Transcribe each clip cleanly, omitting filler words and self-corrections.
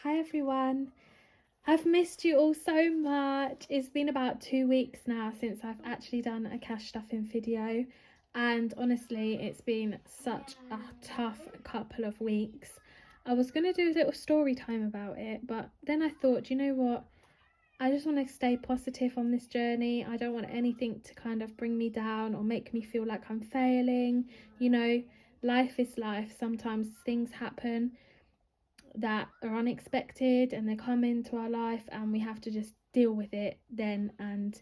Hi everyone. I've missed you all so much. It's been about 2 weeks now since I've actually done a cash stuffing video, and honestly it's been such a tough couple of weeks. I was going to do a little story time about it, but then I thought, you know what, I just want to stay positive on this journey. I don't want anything to kind of bring me down or make me feel like I'm failing. Life is life. Sometimes things happen that are unexpected and they come into our life and we have to just deal with it then. And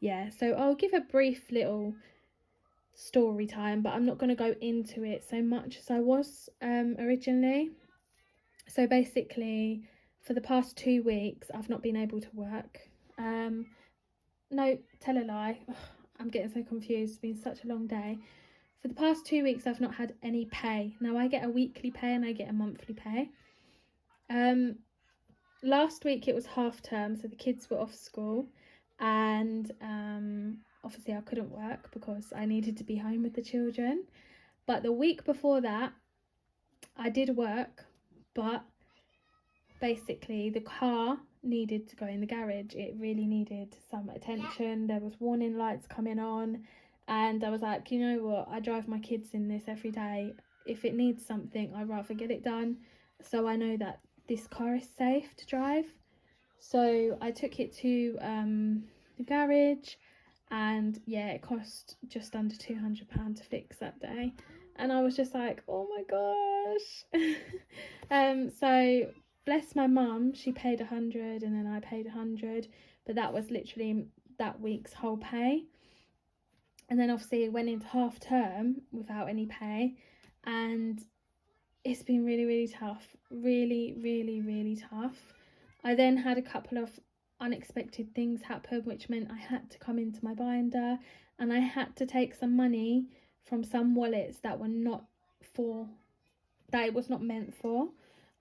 yeah, so I'll give a brief little story time, but I'm not going to go into it so much as I was originally. So basically, for the past 2 weeks I've not been able to work. No, tell a lie. Ugh, I'm getting so confused. It's been such a long day. For the past 2 weeks I've not had any pay. Now I get a weekly pay and I get a monthly pay. Last week it was half term, so the kids were off school, and obviously I couldn't work because I needed to be home with the children. But the week before that I did work, but basically the car needed to go in the garage. It really needed some attention. There was warning lights coming on, and I was like, you know what, I drive my kids in this every day. If it needs something, I'd rather get it done so I know that this car is safe to drive. So I took it to the garage, and yeah, it cost just under £200 to fix that day. And I was just like, oh my gosh. So bless my mum, she paid 100 and then I paid 100, but that was literally that week's whole pay. And then obviously it went into half term without any pay, and it's been really tough. Really tough. I then had a couple of unexpected things happen, which meant I had to come into my binder and I had to take some money from some wallets that were not for, that it was not meant for.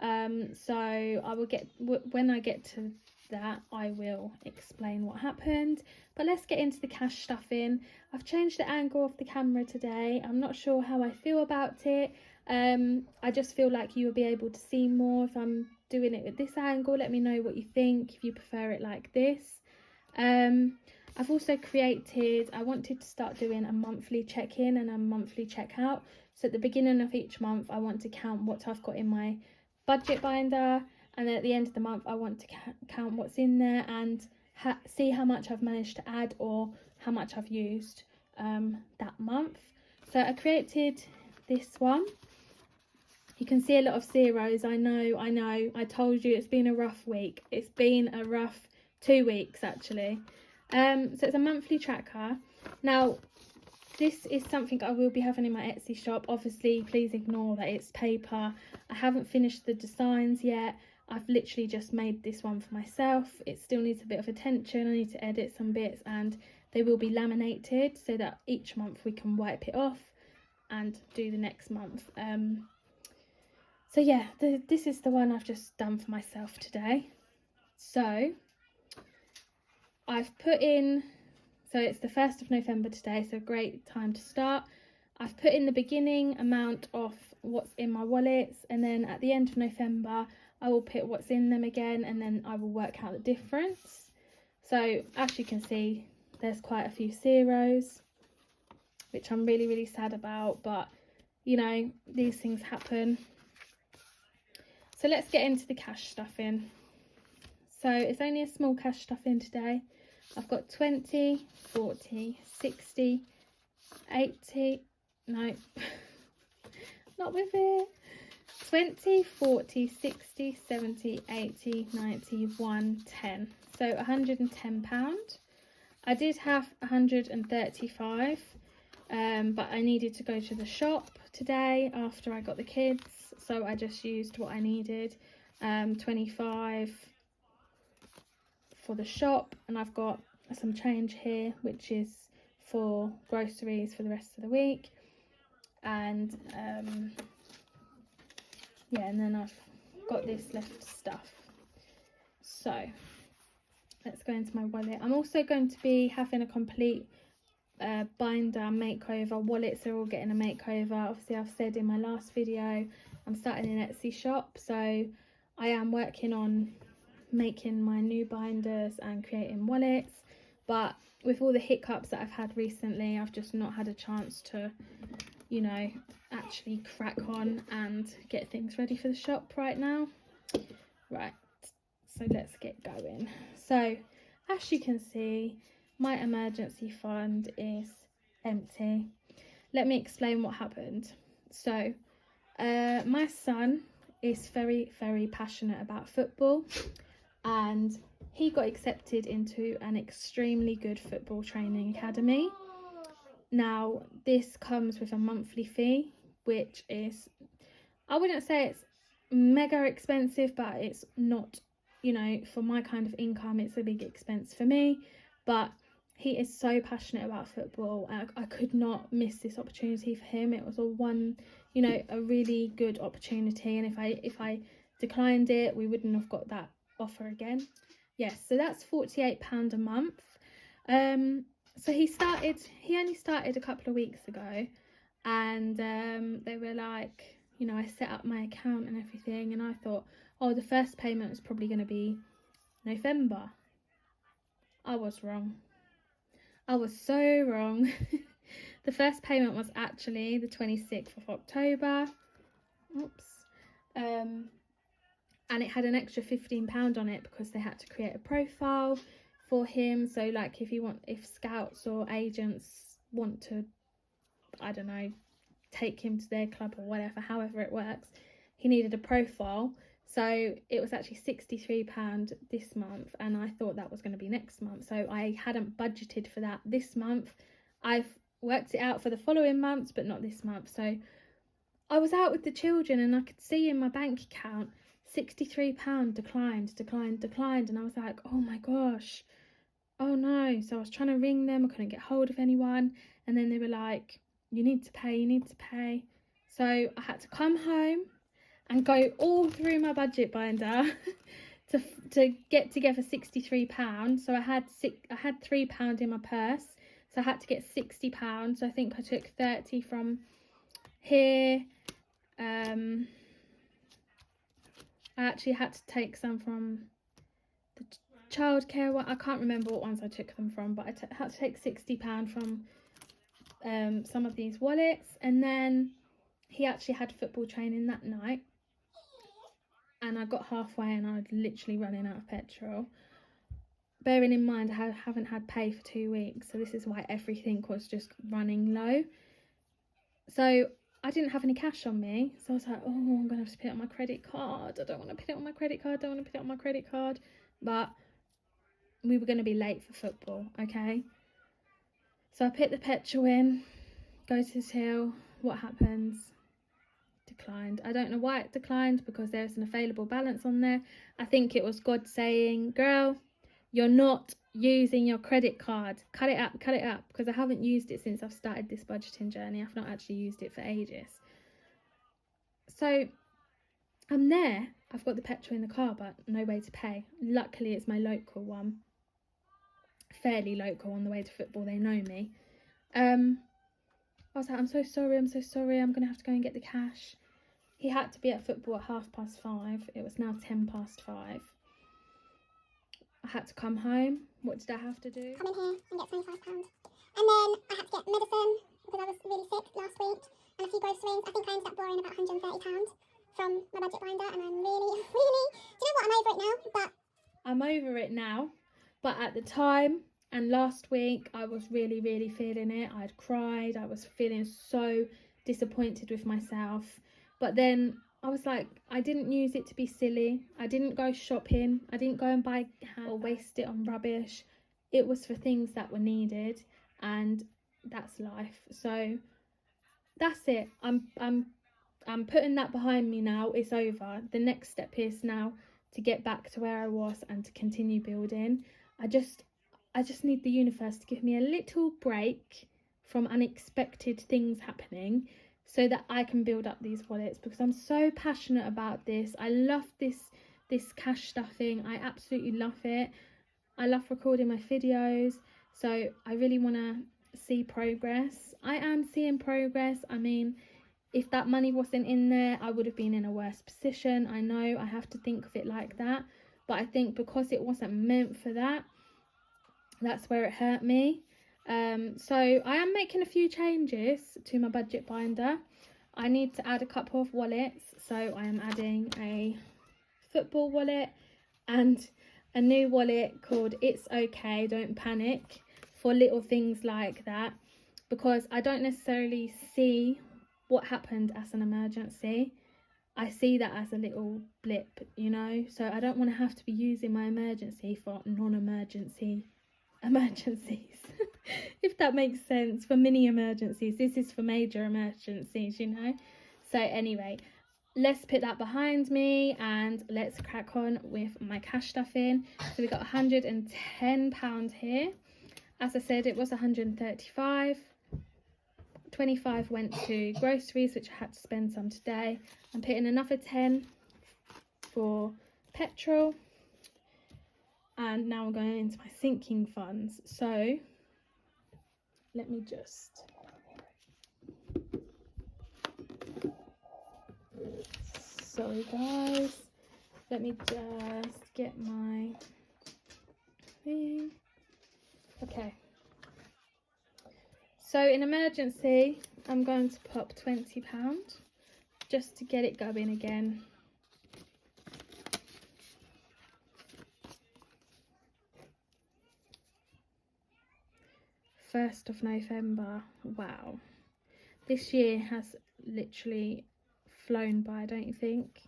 So I will get, when I get to that, I will explain what happened. But let's get into the cash stuffing. I've changed the angle of the camera today. I'm not sure how I feel about it. I just feel like you will be able to see more if I'm doing it with this angle. Let me know what you think, if you prefer it like this. I've also created, I wanted to start doing a monthly check-in and a monthly check-out. So at the beginning of each month I want to count what I've got in my budget binder, and then at the end of the month I want to count what's in there and see how much I've managed to add or how much I've used that month. So I created this one. You can see a lot of zeros. I know. I told you it's been a rough week. It's been a rough 2 weeks actually. So it's a monthly tracker. Now this is something I will be having in my Etsy shop. Obviously please ignore that it's paper. I haven't finished the designs yet. I've literally just made this one for myself. It still needs a bit of attention. I need to edit some bits, and they will be laminated so that each month we can wipe it off and do the next month. So yeah, this is the one I've just done for myself today. So I've put in, so it's the 1st of November today, so great time to start. I've put in the beginning amount of what's in my wallets, and then at the end of November I will put what's in them again, and then I will work out the difference. So as you can see, there's quite a few zeros, which I'm really sad about, but you know, these things happen. So let's get into the cash stuffing. So it's only a small cash stuffing today. I've got 20, 40, 60, 80, no, not with it. 20, 40, 60, 70, 80, 90, 110. So £110. I did have 135, but I needed to go to the shop today after I got the kids, so I just used what I needed. 25 for the shop, and I've got some change here which is for groceries for the rest of the week. And yeah, and then I've got this left stuff. So let's go into my wallet. I'm also going to be having a complete binder makeover. Wallets are all getting a makeover. Obviously I've said in my last video I'm starting an Etsy shop, so I am working on making my new binders and creating wallets, but with all the hiccups that I've had recently, I've just not had a chance to, you know, actually crack on and get things ready for the shop right now. Right, so let's get going. So as you can see, my emergency fund is empty. Let me explain what happened. So my son is very, very passionate about football, and he got accepted into an extremely good football training academy. Now this comes with a monthly fee, which is, I wouldn't say it's mega expensive, but it's not, you know, for my kind of income, it's a big expense for me. But he is so passionate about football. I could not miss this opportunity for him. It was a really good opportunity. And if I declined it, we wouldn't have got that offer again. Yes, so that's £48 a month. So he only started a couple of weeks ago, and they were like, you know, I set up my account and everything, and I thought, oh, the first payment is probably going to be November. I was wrong. I was so wrong. The first payment was actually the 26th of October. Oops. And it had an extra £15 on it because they had to create a profile for him. So like if scouts or agents want to, I don't know, take him to their club or whatever, however it works, he needed a profile. So it was actually £63 this month, and I thought that was going to be next month, so I hadn't budgeted for that this month. I've worked it out for the following months, but not this month. So I was out with the children and I could see in my bank account £63 declined, and I was like, oh my gosh, oh no. So I was trying to ring them, I couldn't get hold of anyone, and then they were like, you need to pay. So I had to come home and go all through my budget binder to get together £63. So I had £3 in my purse, so I had to get £60. So I think I took 30 from here. I actually had to take some from the childcare one. I can't remember what ones I took them from, but I had to take £60 from some of these wallets. And then he actually had football training that night, and I got halfway and I was literally running out of petrol. Bearing in mind I haven't had pay for 2 weeks, so this is why everything was just running low. So I didn't have any cash on me, so I was like, oh, I'm gonna have to put it on my credit card. I don't want to put it on my credit card, but we were going to be late for football, okay? So I put the petrol in, go to the till. What happens? Declined. I don't know why it declined, because there's an available balance on there. I think it was God saying, girl, you're not using your credit card. Cut it up, because I haven't used it since I've started this budgeting journey. I've not actually used it for ages. So I'm there. I've got the petrol in the car, but no way to pay. Luckily, it's my local one. Fairly local. On the way to football, they know me. I was like, I'm so sorry, I'm going to have to go and get the cash. He had to be at football at 5:30. It was now 5:10. I had to come home. What did I have to do? Come in here and get £25. And then I had to get medicine because I was really sick last week, and a few groceries. I think I ended up borrowing about £130 from my budget binder, and I'm really, do you know what, I'm over it now. I'm over it now, but at the time and last week I was really, really feeling it. I'd cried. I was feeling so disappointed with myself. But then I was like, I didn't use it to be silly. I didn't go shopping. I didn't go and buy or waste it on rubbish. It was for things that were needed, and that's life. So that's it. I'm putting that behind me now. It's over. The next step is now to get back to where I was and to continue building. I just need the universe to give me a little break from unexpected things happening, so that I can build up these wallets, because I'm so passionate about this. I love this cash stuffing. I absolutely love it. I love recording my videos, so I really want to see progress. I am seeing progress. I mean, if that money wasn't in there, I would have been in a worse position. I know I have to think of it like that, but I think because it wasn't meant for that, that's where it hurt me. So I am making a few changes to my budget binder. I need to add a couple of wallets, so I am adding a football wallet and a new wallet called It's Okay, Don't Panic, for little things like that, because I don't necessarily see what happened as an emergency. I see that as a little blip, you know, so I don't want to have to be using my emergency for non-emergencies if that makes sense, for mini emergencies. This is for major emergencies, you know. So anyway, let's put that behind me and let's crack on with my cash stuff in. So we got £110 here. As I said, it was 135. 25 went to groceries, which I had to spend some today. I'm putting another 10 for petrol. And now I'm going into my sinking funds. So let me just... Sorry guys. Let me just get my thing. Okay. So in emergency, I'm going to pop £20 just to get it going again. First of November. Wow. This year has literally flown by, don't you think?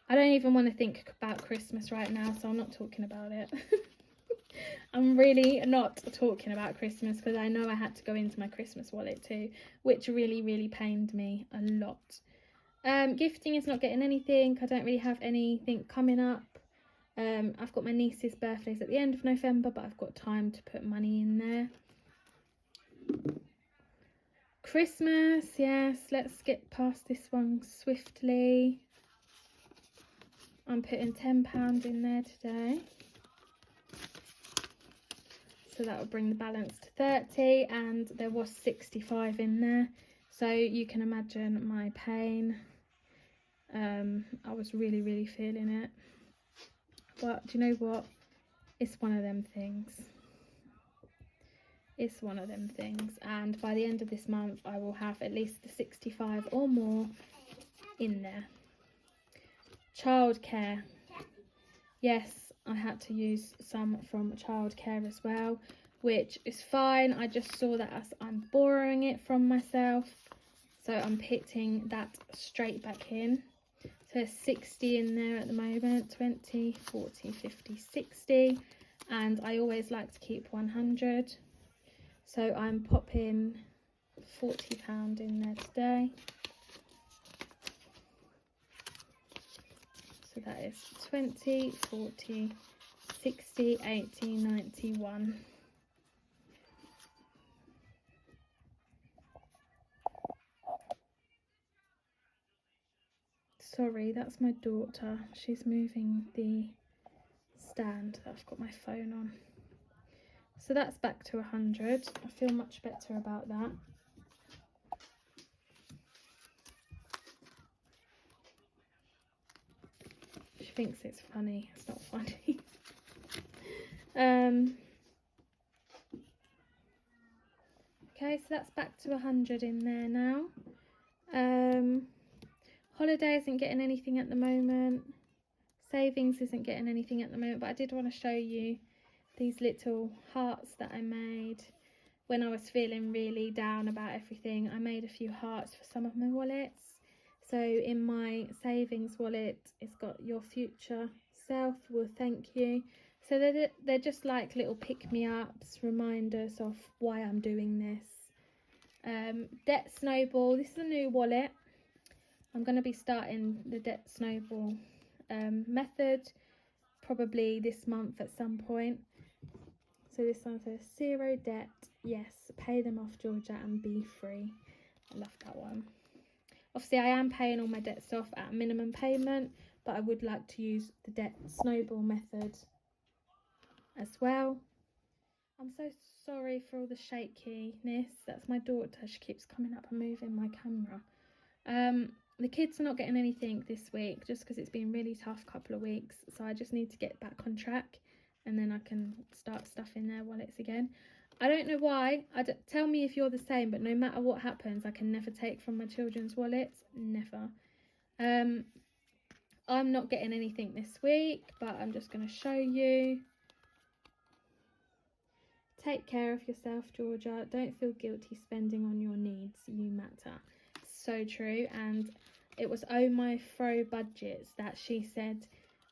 I don't even want to think about Christmas right now, so I'm not talking about it. I'm really not talking about Christmas because I know I had to go into my Christmas wallet too, which really pained me a lot. Gifting is not getting anything. I don't really have anything coming up. I've got my niece's birthdays at the end of November, but I've got time to put money in there. Christmas, yes, let's get past this one swiftly. I'm putting £10 in there today. So that will bring the balance to 30, and there was 65 in there. So you can imagine my pain. I was really feeling it. But do you know what? It's one of them things. It's one of them things. And by the end of this month, I will have at least the 65 or more in there. Childcare. Yes, I had to use some from childcare as well, which is fine. I just saw that as I'm borrowing it from myself, so I'm putting that straight back in. So there's 60 in there at the moment, 20, 40, 50, 60, and I always like to keep 100, so I'm popping £40 in there today. So that is 20, 40, 60, 80, 91. Sorry, that's my daughter. She's moving the stand that I've got my phone on. So that's back to 100. I feel much better about that. She thinks it's funny. It's not funny. Okay, so that's back to 100 in there now. Holiday isn't getting anything at the moment. Savings isn't getting anything at the moment, but I did want to show you these little hearts that I made when I was feeling really down about everything. I made a few hearts for some of my wallets. So in my savings wallet, it's got your future self will thank you. So they're just like little pick-me-ups, reminders of why I'm doing this. Debt Snowball, this is a new wallet. I'm going to be starting the Debt Snowball method probably this month at some point. So this one says 0 debt, yes, pay them off, Georgia, and be free. I love that one. Obviously I am paying all my debts off at minimum payment, but I would like to use the Debt Snowball method as well. I'm so sorry for all the shakiness. That's my daughter. She keeps coming up and moving my camera. The kids are not getting anything this week just because it's been a really tough couple of weeks. So I just need to get back on track and then I can start stuffing their wallets again. I don't know why. Tell me if you're the same, but no matter what happens, I can never take from my children's wallets. Never. I'm not getting anything this week, but I'm just going to show you. Take care of yourself, Georgia. Don't feel guilty spending on your needs. You matter. So true. And it was Oh My Fro Budgets that she said.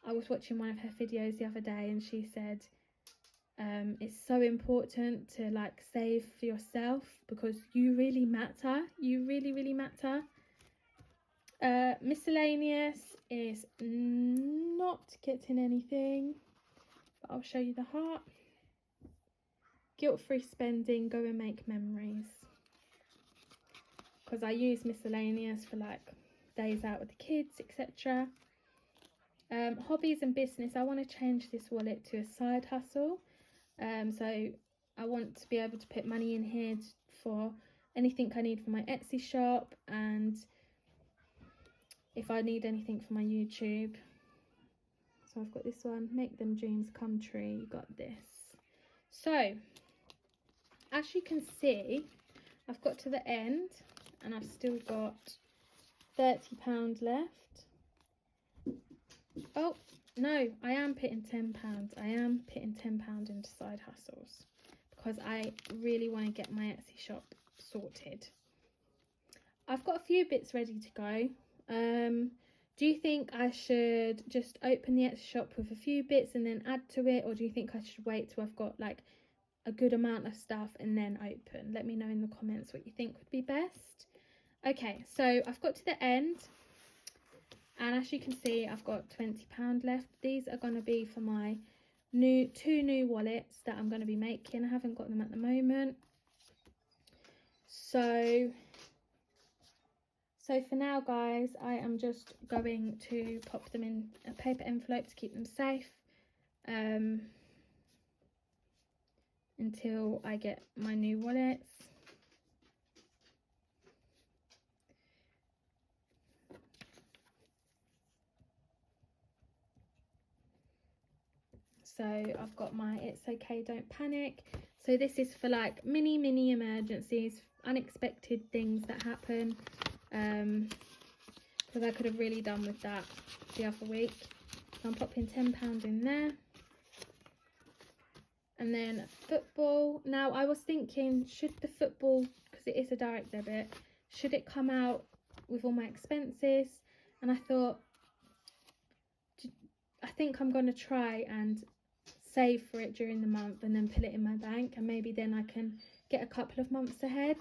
I was watching one of her videos the other day and she said it's so important to like save for yourself because you really matter. You really, really matter. Miscellaneous is not getting anything, but I'll show you the heart. Guilt-free spending, go and make memories, because I use miscellaneous for like days out with the kids, etc. Hobbies and business, I want to change this wallet to a side hustle, so I want to be able to put money in here for anything I need for my Etsy shop, and if I need anything for my YouTube. So I've got this one, make them dreams come true. You got this. So as you can see, I've got to the end and I've still got £30 left. Oh no, I am putting £10. I am putting £10 into side hustles because I really want to get my Etsy shop sorted. I've got a few bits ready to go. Do you think I should just open the Etsy shop with a few bits and then add to it, or do you think I should wait till I've got like a good amount of stuff and then open? Let me know in the comments what you think would be best. Okay, so I've got to the end and as you can see, I've got £20 left. These are going to be for my two new wallets that I'm going to be making. I haven't got them at the moment. So for now, guys, I am just going to pop them in a paper envelope to keep them safe until I get my new wallets. So I've got my It's Okay, Don't Panic. So this is for like mini emergencies, unexpected things that happen. Because I could have really done with that the other week. So I'm popping £10 in there. And then football. Now I was thinking, should the football, because it is a direct debit, should it come out with all my expenses? And I thought, I think I'm going to try and save for it during the month and then put it in my bank, and maybe then I can get a couple of months ahead.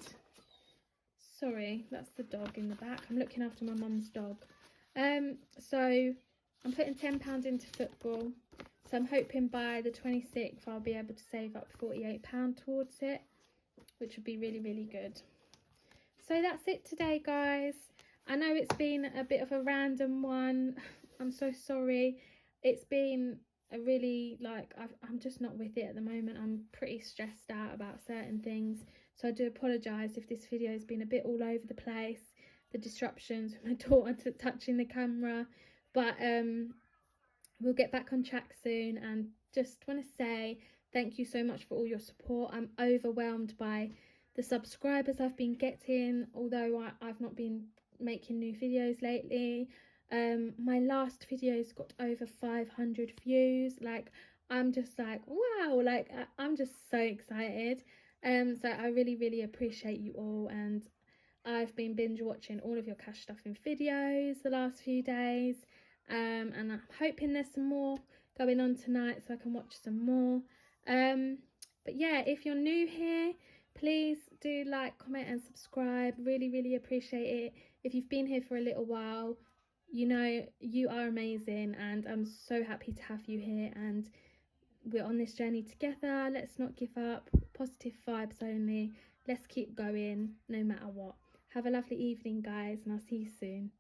Sorry, that's the dog in the back. I'm looking after my mum's dog. So I'm putting £10 into football. So I'm hoping by the 26th I'll be able to save up £48 towards it, which would be really, really good. So that's it today, guys. I know it's been a bit of a random one. I'm so sorry. It's been a really, like, I'm just not with it at the moment. I'm pretty stressed out about certain things. So I do apologise if this video has been a bit all over the place. The disruptions with my daughter touching the camera. But we'll get back on track soon, and just want to say thank you so much for all your support. I'm overwhelmed by the subscribers I've been getting, although I've not been making new videos lately. My last video's got over 500 views. Like, I'm just like, wow, like I'm just so excited. So I really, really appreciate you all, and I've been binge watching all of your cash stuffing videos the last few days. And I'm hoping there's some more going on tonight so I can watch some more. But yeah, if you're new here, please do like, comment and subscribe. Really, really appreciate it. If you've been here for a little while, you know you are amazing, and I'm so happy to have you here, and we're on this journey together. Let's not give up. Positive vibes only. Let's keep going no matter what. Have a lovely evening, guys, and I'll see you soon.